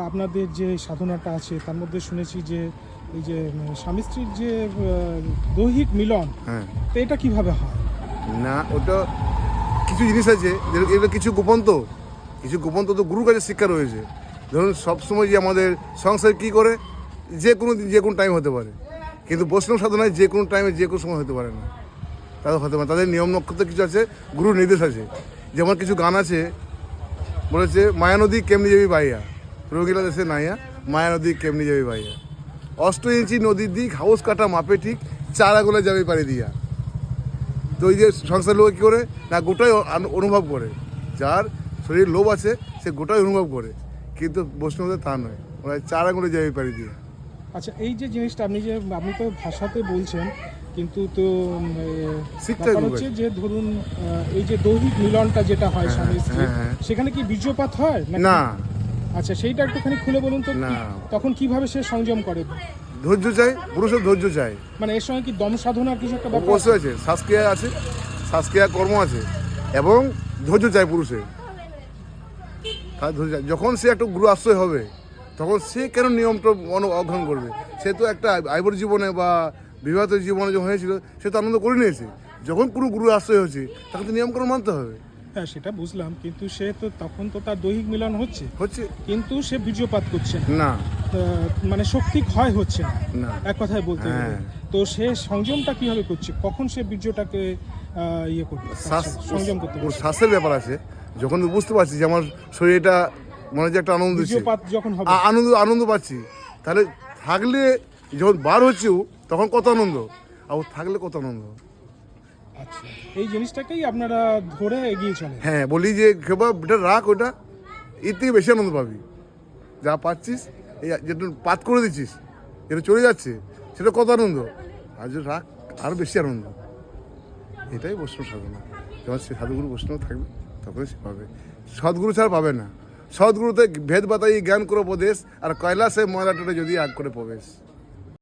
আপনাদের যে সাধনাটা আছে তার মধ্যে শুনেছি যে এই যে স্বামী স্ত্রীর যে দৈহিক মিলন, হ্যাঁ, তো এটা কিভাবে হয়? না ওটা কিছু জিনিস আছে এটা কিছু গোপন তো তো গুরুর কাছে শিক্ষা রয়েছে। ধরুন সবসময় যে আমাদের সংসার কী করে যে কোনো টাইম হতে পারে, কিন্তু বৈষ্ণব সাধনায় যে কোনো টাইমে যে কোনো সময় হতে পারে না। তাদের হতে পারে, তাদের নিয়ম নক্ষত্র কিছু আছে, গুরুর নির্দেশ আছে। যেমন কিছু গান আছে বলেছে, মায়া নদী কেমনি যাবি বাইয়া, রোগীলা দেশে নাইয়া, মায়া নদী কেমনি যাবি বাইয়া, 8 ইঞ্চি নদীর দিক হাউস কাটা মাপে ঠিক, 4 আঙুলে যাবে পাড়ি দিয়া। তো এই যে সংসার লোক কী করে না, গোটাই অনুভব করে। যার শরীর লোভ আছে সে গোটাই অনুভব করে, কিন্তু বৈষ্ণবদের তা নয়, ওরা 4 আঙুলে যাবে পাড়ি দিয়া। আচ্ছা, এই যে জিনিসটা আপনি তো ভাষাতে বলছেন, কিন্তু তো শিখতে ব্যাপার হচ্ছে যে ধরুন এই যে দৈহিক মিলনটা যেটা হয় স্বামী স্ত্রী, হ্যাঁ। সেখানে কি বীর্যপাত হয় না। আচ্ছা, সেইটা একটুখানি খুলে বলুন তো। না। তখন কিভাবে সে সংযম করে? ধৈর্য চাই, পুরুষের ধৈর্য চাই। মানে এর সঙ্গে কি দম সাধনার কিছু একটা ব্যাপার অবশ্যই আছে, শ্বাসক্রিয়া আছে, শ্বাসক্রিয়া কর্ম আছে, এবং ধৈর্য চাই পুরুষের। তার ধৈর্য চাই। যখন সে একটা গুরু আশ্রয় হবে তখন সে কেন নিয়মটা অগ্রহণ করবে? সে তো একটা আইবর জীবনে বা বিবাহিত জীবনে যখন হয়েছিল সে তো আনন্দ করে নিয়েছে। যখন কোনো গুরু আশ্রয় হচ্ছে তখন তো নিয়মকরণ মানতে হবে। হ্যাঁ, সেটা বুঝলাম, কিন্তু সে তো তখন তো তার দৈহিক মিলন হচ্ছে, কিন্তু সে বীর্যপাত করছে না, মানে শক্তি ক্ষয় হচ্ছে না, এক কথায় বলতে গেলে। হ্যাঁ। তো সে সংযমটা কিভাবে করছে? কখন সে বীর্যটাকে ইয়ে করবে, সংযম করতে ওর পারছে? শ্বাসের ব্যাপার আছে। যখন বুঝতে পারছি যে আমার শরীরটা মনে হচ্ছে একটা আনন্দ দিচ্ছে, বীর্যপাত যখন হবে, আনন্দ পাচ্ছি, তাহলে থাকলে যখন বার হচ্ছে তখন কত আনন্দ, আর ও থাকলে কত আনন্দ। আচ্ছা, এই জিনিসটাকেই আপনারা ধরে এগিয়ে চলেন। হ্যাঁ, বলি যে খেবা এটা রাখ, ওটা এর থেকে বেশি আনন্দ পাবি। যা পাচ্ছিস এই যেটা পাত করে দিচ্ছিস, যেটা চলে যাচ্ছে সেটা কত আনন্দ, আর যে রাখ আরও বেশি আনন্দ। এটাই বৈষ্ণব সাধনা। যখন সে সাধুগুরু বৈষ্ণব থাকবে তখন সে পাবে, সদ্গুরু ছাড়া পাবে না। সদ্গুরুতে ভেদ বাতাই জ্ঞান করে উপদেশ, আর কৈলাসে ময়লাটাতে যদি আগ করে প্রবেশ।